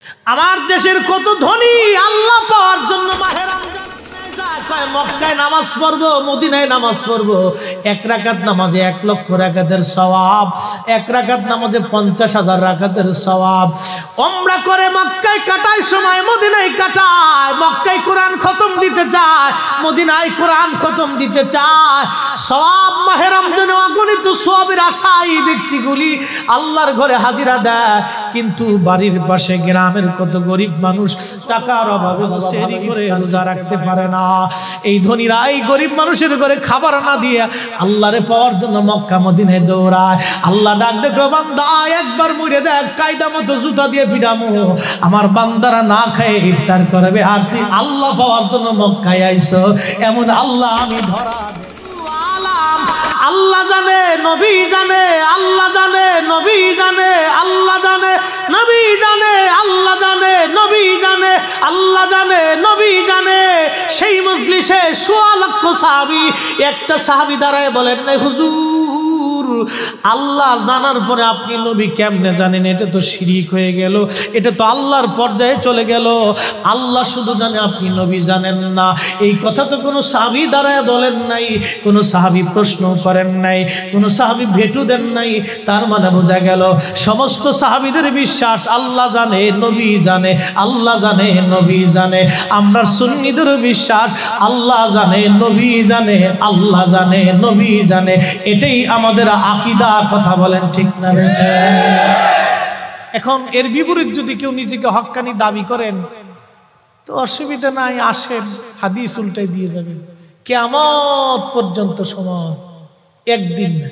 আমার দেশের কত ধনী আল্লাহ পাওয়ার জন্য মাহে রমজান যায়, কয় মক্কায় নামাজ পড়বো, মদিনায় নামাজ পড়বো। এক রাকাত নামাজে 1 লক্ষ রাকাতের সওয়াব, এক রাকাত নামাজে 50,000 রাকাতের সওয়াব। উমরা করে মক্কায় কাটায় সময় মদিনায় কাটায়, মক্কায় কোরআন খতম দিতে চায়, মদিনায় কোরআন খতম দিতে চায়। সওয়াব মাহে রমজানে অগণিত সওয়াবের আশায় ব্যক্তিগুলি আল্লাহর ঘরে হাজিরা দেয়, কিন্তু বাড়ির পাশে গ্রামের কত গরিব মানুষ টাকার অভাবে সেহরি করে রোজা রাখতে পারে না। এই ধনীরা এই গরিব মানুষের ঘরে খাবার না দিয়ে আল্লাহরে পাওয়ার জন্য মক্কা মদিনায় দৌড়ায়। আল্লাহ ডাক দেখো, বান্দা একবার মরে দেখ, কায়দা মতো জুতা দিয়ে পিটামো, আমার বান্দারা না খেয়ে ইফতার করবে, আর তুই আল্লাহ পাওয়ার জন্য মক্কায় আইছো। এমন আল্লাহ আমি ধরা আল্লাহ জানে, নবী জানে, আল্লাহ জানে, নবী জানে, আল্লাহ জানে, নবী জানে, আল্লাহ জানে, নবী জানে, আল্লাহ জানে, নবী জানে। সেই মজলিসে 1.25 লক্ষ সাহাবী, একটা সাহাবী দাঁড়ায় বলেন না, হুজুর আল্লাহ জানার পরে আপনি নবী কেমনে জানেন? এটা তো শিরিক হয়ে গেল, এটা তো আল্লাহর পর্যায়ে চলে গেল। আল্লাহ শুধু জানে, আপনি নবী জানেন না। এই কথা তো কোনো সাহাবী দাঁড়ায় বলেন নাই, কোনো সাহাবী প্রশ্ন করেন নাই, কোনো সাহাবী ভেটু দেন নাই। তার মানে বোঝা গেল সমস্ত সাহাবীদের বিশ্বাস আল্লাহ জানে, নবী জানে, আল্লাহ জানে, নবী জানে। আমরা সুন্নিদের বিশ্বাস আল্লাহ জানে, নবী জানে, আল্লাহ জানে, নবী জানে। এটাই আমাদের আকীদা। কথা বলেন ঠিক না? এখন এর বিপরীত যদি কেউ নিজেকে হক্কানি দাবি করেন তো অসুবিধা নাই, আসেন, হাদিস উল্টাই দিয়ে যাবেন। কিয়ামত পর্যন্ত সময়, একদিন না,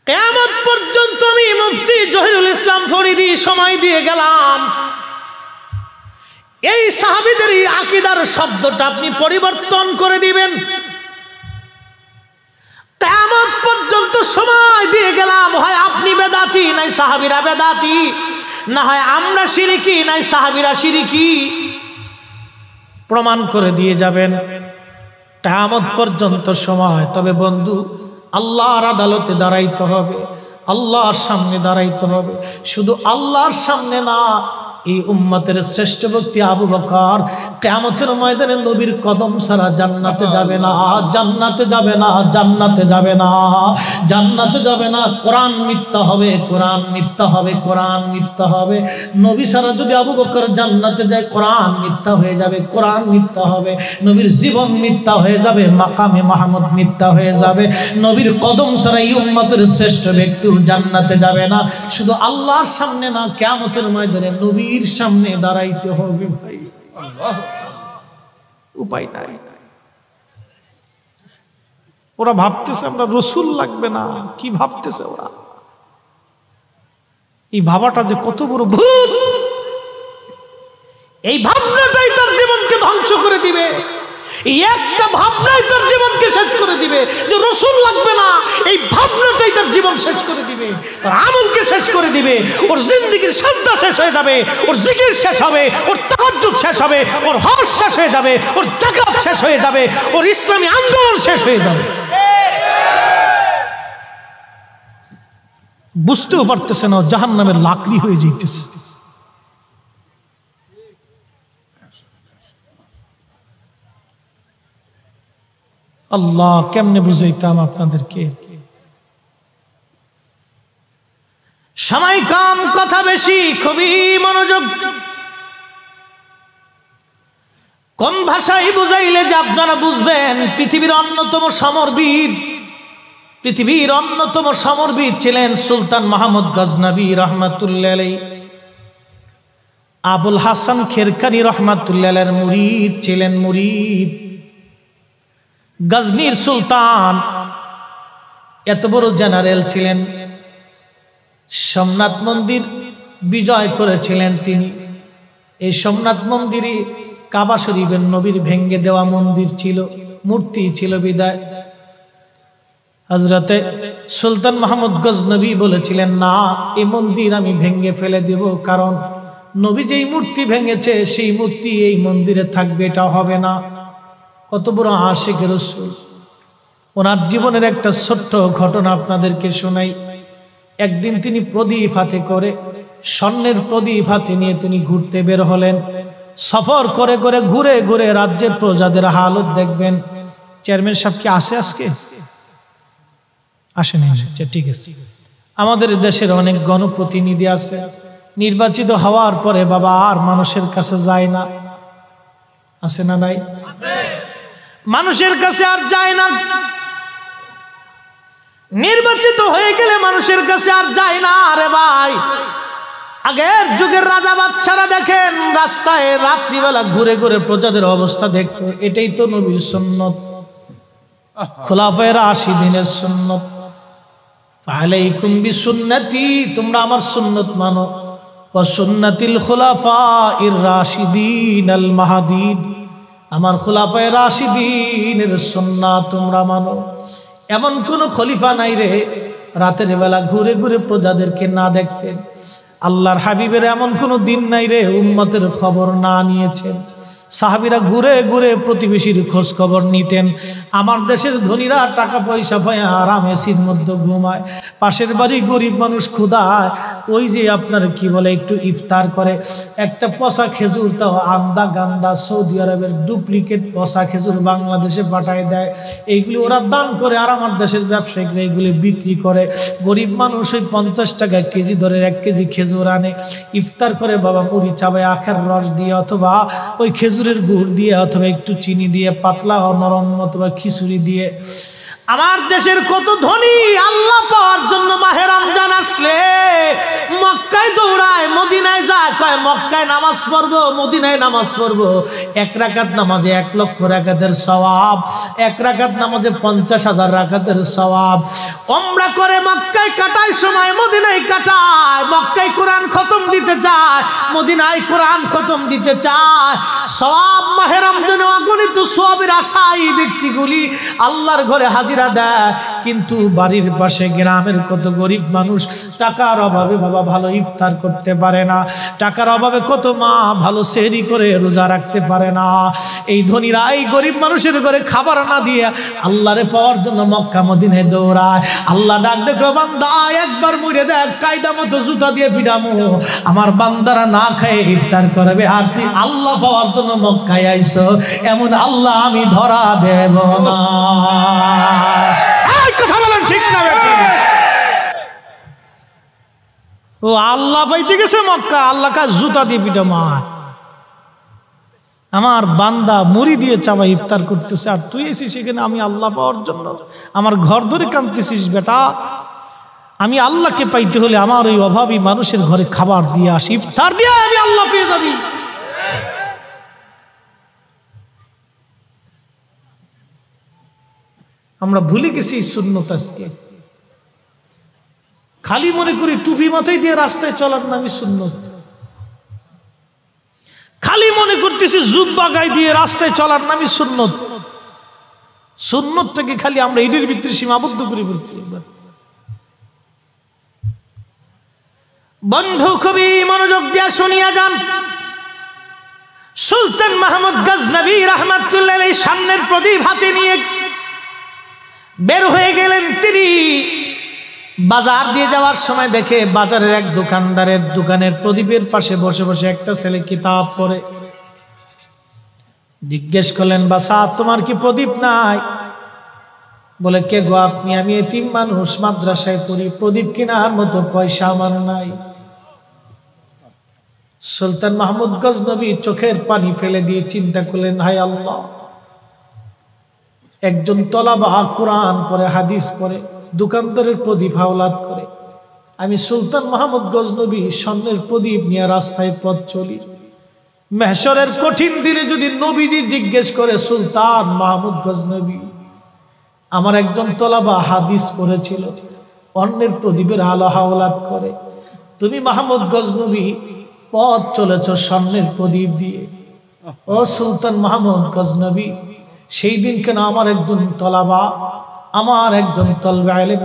কিয়ামত পর্যন্ত আমি মুফতি জহিরুল ইসলাম ফরিদি সময় দিয়ে গেলাম। এই সাহাবীদের এই আকীদার শব্দটা আপনি পরিবর্তন করে দিবেন। কিয়ামত পর্যন্ত সময় দিয়ে গেলাম, হয় আপনি বেদাতি নাই সাহাবীরা বেদাতি, না হয় আমরা শিরকি নাই সাহাবীরা শিরকি। প্রমাণ করে দিয়ে যাবেন কিয়ামত পর্যন্ত সময়। তবে বন্ধু, আল্লাহর আদালতে দাঁড়াইতে হবে, আল্লাহর সামনে দাঁড়াইতে হবে। শুধু আল্লাহর সামনে না, এই উম্মতের শ্রেষ্ঠ ব্যক্তি আবু বকর কিয়ামতের ময়দানে নবীর কদম ছাড়া জান্নাতে যাবে না, জান্নাতে যাবে না, জান্নাতে যাবে না, জান্নাতে যাবে না। কোরআন মিথ্যা হবে, কোরআন মিথ্যা হবে, কোরআন মিথ্যা হবে। নবী ছাড়া যদি আবু বকর জান্নাতে যায়, কোরআন মিথ্যা হয়ে যাবে, কোরআন মিথ্যা হবে। নবীর জীবন মিথ্যা হয়ে যাবে, মাকামে মাহমুদ মিথ্যা হয়ে যাবে। নবীর কদম ছাড়া এই উম্মতের শ্রেষ্ঠ ব্যক্তিও জান্নাতে যাবে না। শুধু আল্লাহর সামনে না, কিয়ামতের ময়দানে নবীর সামনে দাঁড়াইতে হবে ভাই, উপায় নাই। ওরা ভাবতেছে আমরা রসুল লাগবে না, কি ভাবতেছে ওরা? এই ভাবাটা যে কত বড় ভুল, এই ভাবনাটাই তার জীবনকে ধ্বংস করে দিবে। এই একটা ভাবনাই তার জীবনকে শেষ করে দিবে, যে রসুল লাগবে না, এই ভাবনাটাই তার জীবন শেষ করে দিবে, তার আমলকে শেষ করে দিবে। ওর জিন্দেগির সাজদা শেষ হয়ে যাবে, ওর জিকির শেষ হবে, ওর তাহাজ্জুদ শেষ হবে, ওর হজ শেষ হয়ে যাবে, ওর যাকাত শেষ হয়ে যাবে, ওর ইসলামী আন্দোলন শেষ হয়ে যাবে। বুঝতেও পারতেছে না, জাহান্নামের লাকড়ি হয়ে যাইতেছে। আল্লাহ, কেমনে বুঝাইতাম আপনাদেরকে? সময় কম, কথা বেশি, খুবই মনোযোগ। কোন ভাষায় বুঝাইলে যে আপনারা বুঝবেন? পৃথিবীর অন্যতম সমরবিদ, পৃথিবীর অন্যতম সমরবিদ ছিলেন সুলতান মাহমুদ গজনবী রহমাতুল্লাহ আলাইহি। আবুল হাসান খেরকানি রহমাতুল্লাহ আলাইহির মুরিদ ছিলেন, মুরিদ। গজনীর সুলতান এত বড় জেনারেল ছিলেন, সোমনাথ মন্দির বিজয় করেছিলেন তিনি। এই সোমনাথ মন্দিরই কাবা শরীফের নবীর ভেঙ্গে দেওয়া মন্দির ছিল, মূর্তি ছিল বিদায়। হযরতে সুলতান মাহমুদ গজনবী বলেছিলেন, না, এই মন্দির আমি ভেঙ্গে ফেলে দেব, কারণ নবী যেই মূর্তি ভেঙেছে সেই মূর্তি এই মন্দিরে থাকবে, এটা হবে না। কত বড় আশিক রাসূল। ওনার জীবনের একটা ছোট্ট ঘটনা আপনাদেরকে শোনাই। একদিন তিনি প্রদীপ হাতে করে, স্বর্ণের প্রদীপ হাতে নিয়ে তিনি ঘুরতে বের হলেন। সফর করে করে ঘুরে ঘুরে রাজ্যের প্রজাদের হালত দেখবেন। চেয়ারম্যান সাহেব কি আসে আজকে? আসেনি? ঠিক আছে। আমাদের দেশের অনেক গণপ্রতিনিধি আছে, নির্বাচিত হওয়ার পরে বাবা আর মানুষের কাছে যায় না, আছে না নাই? মানুষের কাছে আর যায় না। নির্বাচিত হয়ে গেলে মানুষের কাছে আর যায় না। আরে ভাই, আগের যুগের রাজা বাদশারা দেখেন রাস্তায় রাত্রিবেলা ঘুরে ঘুরে প্রজাদের অবস্থা দেখতো। এটাই তো নবীর সুন্নত, খুলাফায়ে রাশিদিনের সুন্নত। ফালাইকুম বিসুন্নতি, তোমরা আমার সুন্নত মানো, ওয়া সুন্নাতিল খুলাফাইর রাশিদিন আল মাহদিন, আমার খুলাফায়ে রাশিদিনের সুন্নাত তোমরা মানো। এমন কোন খলিফা নাই রে রাতের বেলা ঘুরে ঘুরে প্রজাদেরকে না দেখতেন। আল্লাহর হাবিবের এমন কোন দিন নাই রে উম্মতের খবর না নিয়েছেন। সাহাবীরা ঘুরে ঘুরে প্রতিবেশীর খোঁজ খবর নিতেন। আমার দেশের ধনীরা টাকা পয়সা পায় আরাম এসির মধ্যে ঘুমায়, পাশের বাড়ি গরিব মানুষ ক্ষুধায় ওই যে আপনার কি বলে একটু ইফতার করে, একটা পচা খেজুর, তাও আন্দা গান্দা সৌদি আরবের ডুপ্লিকেট পচা খেজুর বাংলাদেশে পাঠায় দেয়। এইগুলি ওরা দান করে, আর আমার দেশের ব্যবসায়িকরা এইগুলি বিক্রি করে। গরিব মানুষ ওই 50 টাকা কেজি ধরে 1 কেজি খেজুর আনে, ইফতার করে বাবা মুড়ি চাবায় আখের রস দিয়ে, অথবা ওই খেজুরের গুড় দিয়ে, অথবা একটু চিনি দিয়ে, পাতলা ও নরম অথবা খিচুড়ি দিয়ে। আমার দেশের কত ধনী আল্লাহ পাওয়ার জন্য মাহে রমজান আসলে মক্কায় দৌড়ায়, মদিনায় যায়, কয় মক্কায় নামাজ পড়বো, মদিনায় নামাজ পড়বো। 1 রাকাত নামাজে 1 লক্ষ রাকাতের সওয়াব, 1 রাকাত নামাজে 50,000 রাকাতের সওয়াব। উমরা করে মক্কায় কাটায় সময় মদিনায় কাটায়, মক্কায় কোরআন খতম দিতে চায়, মদিনায় কোরআন খতম দিতে চায়। সওয়াব মাহে রমজানে অগণিত সওয়াবের আশায় ব্যক্তিগুলি আল্লাহর ঘরে হাজিরা দেয়। কিন্তু বাড়ির পাশে গ্রামের কত গরিব মানুষ টাকার অভাবে বাবা ভালো ইফতার করতে পারে না, টাকার অভাবে কত মা ভালো সেহরি করে রোজা রাখতে পারে না। এই ধনীরা এই গরিব মানুষের ঘরে খাবার না দিয়ে আল্লাহরে পাওয়ার জন্য মক্কা মদিনায় দৌড়ায়। আল্লাহ ডাক দেখো, বান্দা একবার মরে দেখ, কায়দা মতো জুতা দিয়ে পিটামো, আমার বান্দারা না খেয়ে ইফতার করবে, আর তুই আল্লাহ পাওয়ার জন্য মক্কায় আইছো, এমন আল্লাহ আমি ধরা দেব না। কথা বলেন ঠিক না বেঠিক? ও আল্লাহ পাইতে গেছে মক্কা, আল্লাহ কা জুতা দিয়ে পিটা মার, আমার বান্দা মুড়ি দিয়ে চাবা ইফতার করতেছে, আর তুই এসেছিস সেখানে আমি আল্লাহ পাওয়ার জন্য আমার ঘর ধরে কাঁদতেছিস। বেটা, আমি আল্লাহকে পাইতে হলে আমার ওই অভাবী মানুষের ঘরে খাবার দিয়ে আসি, ইফতার দিয়ে আমি আল্লাহ পেয়ে যাবি। আমরা ভুলে গেছি সুন্নত। আজকে খালি মনে করি টুপি মাথায় দিয়ে রাস্তায় চলার নামই সুন্নত, খালি মনে করতেছি জুব্বা গায়ে দিয়ে রাস্তায় চলার নামই সুন্নত। সুন্নতটাকে খালি আমরা ঈদের ভিতরে সীমাবদ্ধ করে বলছি। বন্ধু খুবই মনোযোগ দিয়ে শুনিয়া যান। সুলতান মাহমুদ গজনবী রাহমাতুল্লাহ আলাইহি সামনের প্রদীপ হাতে নিয়ে বের হয়ে গেলেন। তিনি বাজার দিয়ে যাওয়ার সময় দেখে বাজারের এক দোকানদারের দোকানের প্রদীপের পাশে বসে বসে একটা ছেলে কিতাব পড়ে। জিজ্ঞেস করলেন, বাসা তোমার কি প্রদীপ নাই? বলে, কে গো আপনি? আমি এতিম মানুষ, মাদ্রাসায় পড়ি, প্রদীপ কেনার মতো পয়সা আমার নাই। সুলতান মাহমুদ গজনবী চোখের পানি ফেলে দিয়ে চিন্তা করলেন, হায় আল্লাহ, একজন তলাবা কোরআন পড়ে, হাদিস পড়ে, দোকানদারের প্রদীপ হাওলাত করে, আমি সুলতান মাহমুদ গজনবী স্বর্ণের প্রদীপ নিয়ে রাস্তায় পথ চলি। মেহশরের কঠিন দিনে যদি নবীজি জিজ্ঞেস করে, সুলতান মাহমুদ গজনবী, আমার একজন তলাবা হাদিস পড়েছিল, অন্যের প্রদীপের আলো হাওলাত করে, তুমি মাহমুদ গজনবী পথ চলেছ স্বর্ণের প্রদীপ দিয়ে, ও সুলতান মাহমুদ গজনবী, সেই দিন কেন আমার একজন তলাবা, আমার একজন তলবে আলেম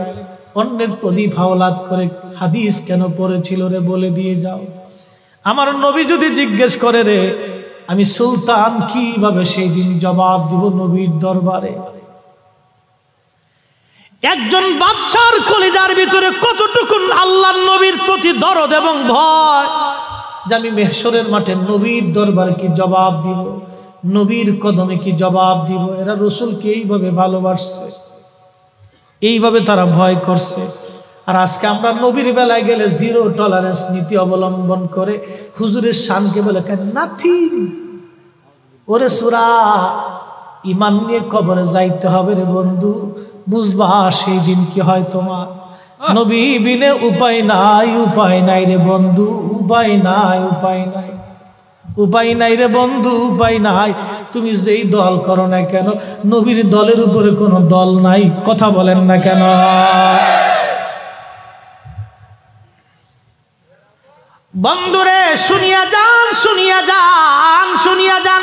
অন্যের প্রদীপ হাওলাত করে হাদিস কেন পড়েছিল রে, বলে দিয়ে যাও। আমার নবী যদি জিজ্ঞেস করে রে, আমি সুলতান কিভাবে সেই দিন জবাব দিব নবীর দরবারে? একজন বাদশার কলিজার ভিতরে কতটুকু আল্লাহর নবীর প্রতি দরদ এবং ভয়, যে আমি মেহশরের মাঠে নবীর দরবার কি জবাব দিব, নবীর কদমে কি জবাব দিব। এরা রসুলকে এইভাবে ভালোবাসছে, এইভাবে তারা ভয় করছে। আর আজকে আমরা নবীর বেলায় গেলে জিরো টলারেন্স নীতি অবলম্বন করে হুজুরের শানকে বলে কেন নাথিং। ওরে সুরা, ইমান নিয়ে কবরে যাইতে হবে রে বন্ধু, বুঝবা সেই দিন কি হয় তোমার। নবী বিনে উপায় নাই, উপায় নাই রে বন্ধু, উপায় নাই, উপায় নাই, উপায় নাই রে বন্ধু, উপায় নাই। তুমি যেই দল করো না কেন, নবীর দলের উপরে কোনো দল নাই। কথা বলেন না কেন? বন্ধুরে শুনিয়া যান, শুনিয়া যান, শুনিয়া যান।